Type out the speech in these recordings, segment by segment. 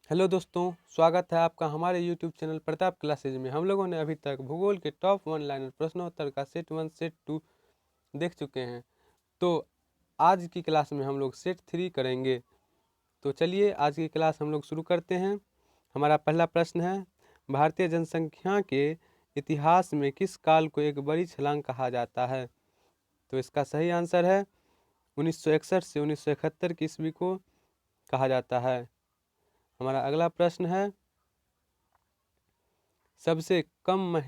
Hello दोस्तों, स्वागत है आपका हमारे यूट्यूब चैनल प्रताप क्लासेज में। हम लोगों ने अभी तक भूगोल के टॉप 1 लाइनर प्रश्नोत्तर का सेट 1 सेट 2 देख चुके हैं। तो आज की क्लास में हम लोग सेट 3 करेंगे। तो चलिए आज की क्लास हम लोग शुरू करते हैं। हमारा पहला प्रश्न है, भारतीय जनसंख्या के इतिहास में किस काल को एक बड़ी छलांग कहा जाता है? तो इसका सही आंसर है 1961 से 1971 की ईस्वी को कहा जाता है। हमारा अगला प्रश्न है, सबसे कम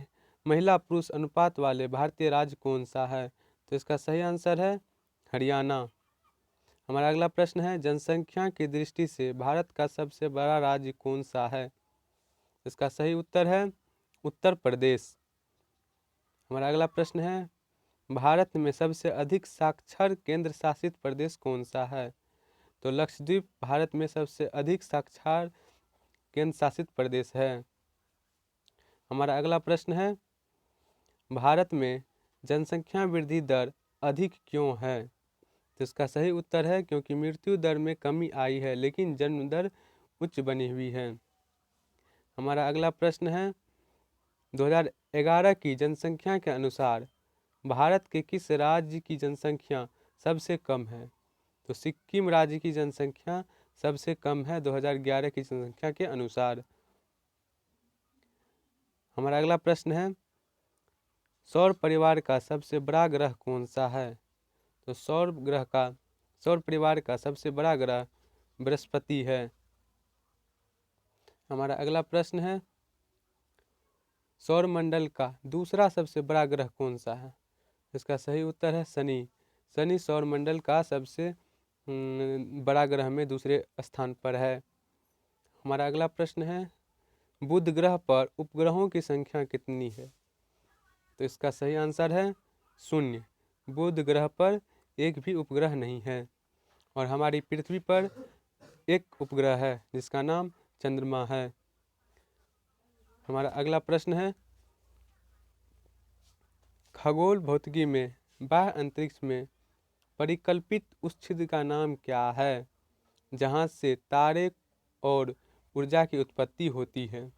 महिला पुरुष अनुपात वाले भारतीय राज्य कौन सा है? तो इसका सही आंसर है हरियाणा। हमारा अगला प्रश्न है, जनसंख्या की दृष्टि से भारत का सबसे बड़ा राज्य कौन सा है? इसका सही उत्तर है उत्तर प्रदेश। हमारा अगला प्रश्न है, भारत में सबसे अधिक साक्षर केंद्र शासित प्रदेश कौन सा है? तो लक्षद्वीप भारत में सबसे अधिक साक्षर केंद्र शासित प्रदेश है। हमारा अगला प्रश्न है, भारत में जनसंख्या वृद्धि दर अधिक क्यों है? तो इसका सही उत्तर है क्योंकि मृत्यु दर में कमी आई है लेकिन जन्म दर उच्च बनी हुई है। हमारा अगला प्रश्न है, 2011 की जनसंख्या के अनुसार भारत के किस राज्य की जनसंख्या सबसे कम है? तो सिक्किम राज्य की जनसंख्या सबसे कम है 2011 की जनसंख्या के अनुसार। हमारा अगला प्रश्न है, सौर परिवार का सबसे बड़ा ग्रह कौन सा है? तो सौर परिवार का सबसे बड़ा ग्रह बृहस्पति है। हमारा अगला प्रश्न है, सौर मंडल का दूसरा सबसे बड़ा ग्रह कौन सा है? इसका सही उत्तर है शनि। शनि सौर मंडल का सबसे बड़ा ग्रह में दूसरे स्थान पर है। हमारा अगला प्रश्न है, बुध ग्रह पर उपग्रहों की संख्या कितनी है? तो इसका सही आंसर है 0। बुध ग्रह पर एक भी उपग्रह नहीं है। और हमारी पृथ्वी पर एक उपग्रह है जिसका नाम चंद्रमा है। हमारा अगला प्रश्न है, खगोल भौतिकी में बाह्य अंतरिक्ष में परिकल्पित उस छिद्र का नाम क्या है जहाँ से तारे और ऊर्जा की उत्पत्ति होती है?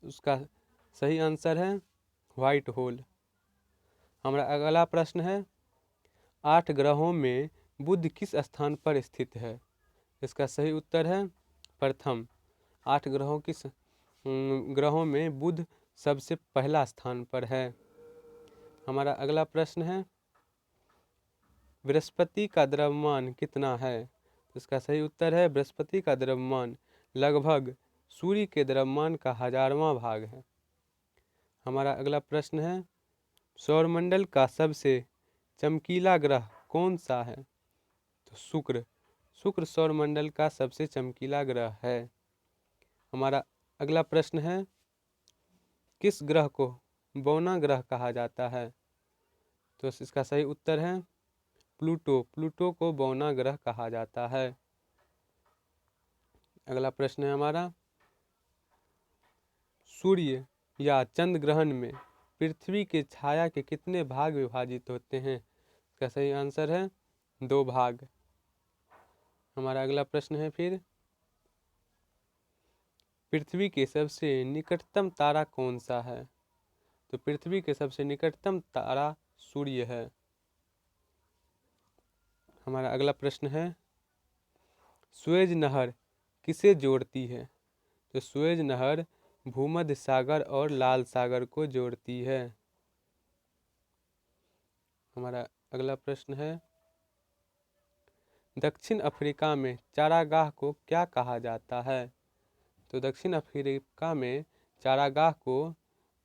उसका सही आंसर है व्हाइट होल। हमारा अगला प्रश्न है, 8 ग्रहों में बुध किस स्थान पर स्थित है? इसका सही उत्तर है प्रथम। 8 ग्रहों में बुध सबसे पहला स्थान पर है। हमारा अगला प्रश्न है, बृहस्पति का द्रव्यमान कितना है? इसका सही उत्तर है बृहस्पति का द्रव्यमान लगभग सूर्य के द्रव्यमान का 1000वां भाग है। हमारा अगला प्रश्न है, सौरमंडल का सबसे चमकीला ग्रह कौन सा है? तो शुक्र। शुक्र सौरमंडल का सबसे चमकीला ग्रह है। हमारा अगला प्रश्न है, किस ग्रह को बौना ग्रह कहा जाता है? तो इसका सही उत्तर है प्लूटो। प्लूटो को बौना ग्रह कहा जाता है। अगला प्रश्न है हमारा, सूर्य या चंद्र ग्रहण में पृथ्वी के छाया के कितने भाग विभाजित होते हैं? इसका सही आंसर है 2 भाग। हमारा अगला प्रश्न है फिर, पृथ्वी के सबसे निकटतम तारा कौन सा है? तो पृथ्वी के सबसे निकटतम तारा सूर्य है। हमारा अगला प्रश्न है, सुएज नहर किसे जोड़ती है? तो सुएज नहर भूमध्य सागर और लाल सागर को जोड़ती है। हमारा अगला प्रश्न है, दक्षिण अफ्रीका में चारागाह को क्या कहा जाता है? तो दक्षिण अफ्रीका में चारागाह को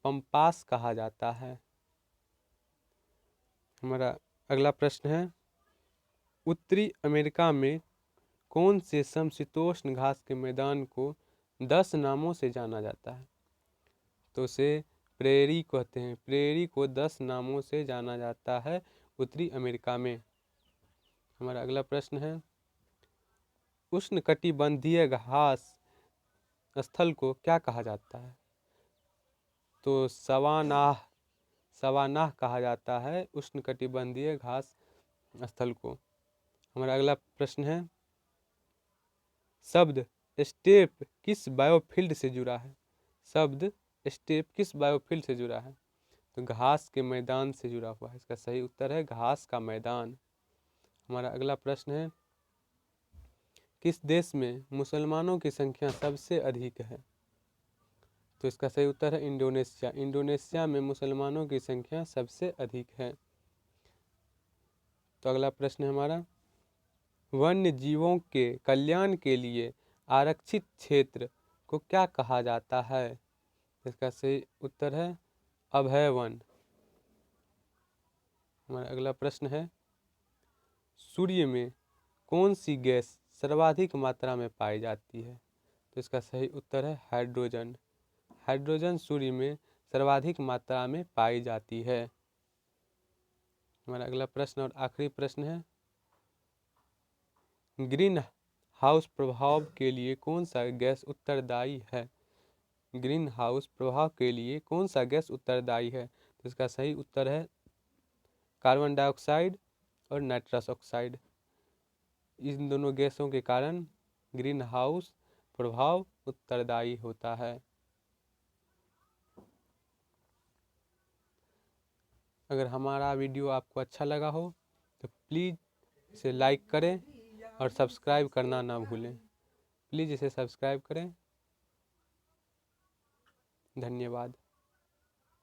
पंपास कहा जाता है। हमारा अगला प्रश्न है, उत्तरी अमेरिका में कौन से समशीतोष्ण घास के मैदान को 10 नामों से जाना जाता है? तो उसे प्रेरी कहते हैं। प्रेरी को 10 नामों से जाना जाता है उत्तरी अमेरिका में। हमारा अगला प्रश्न है, उष्णकटिबंधीय घास स्थल को क्या कहा जाता है? तो सवानाह कहा जाता है उष्णकटिबंधीय घास स्थल को। हमारा अगला प्रश्न है, शब्द स्टेप किस बायोफील्ड से जुड़ा है? शब्द स्टेप किस बायोफील्ड से जुड़ा है? तो घास के मैदान से जुड़ा हुआ है। इसका सही उत्तर है घास का मैदान। हमारा अगला प्रश्न है, किस देश में मुसलमानों की संख्या सबसे अधिक है? तो इसका सही उत्तर है इंडोनेशिया। इंडोनेशिया में मुसलमानों की संख्या सबसे अधिक है। तो अगला प्रश्न है हमारा, वन्य जीवों के कल्याण के लिए आरक्षित क्षेत्र को क्या कहा जाता है? इसका सही उत्तर है अभय वन। हमारा अगला प्रश्न है, सूर्य में कौन सी गैस सर्वाधिक मात्रा में पाई जाती है? तो इसका सही उत्तर है हाइड्रोजन। हाइड्रोजन सूर्य में सर्वाधिक मात्रा में पाई जाती है। हमारा अगला प्रश्न और आखिरी प्रश्न है, ग्रीन हाउस प्रभाव के लिए कौन सा गैस उत्तरदायी है? ग्रीन हाउस प्रभाव के लिए कौन सा गैस उत्तरदायी है? तो इसका सही उत्तर है कार्बन डाइऑक्साइड और नाइट्रस ऑक्साइड। इन दोनों गैसों के कारण ग्रीन हाउस प्रभाव उत्तरदायी होता है। अगर हमारा वीडियो आपको अच्छा लगा हो तो प्लीज़ इसे लाइक करें और सब्सक्राइब करना ना भूलें। प्लीज़ इसे सब्सक्राइब करें। धन्यवाद।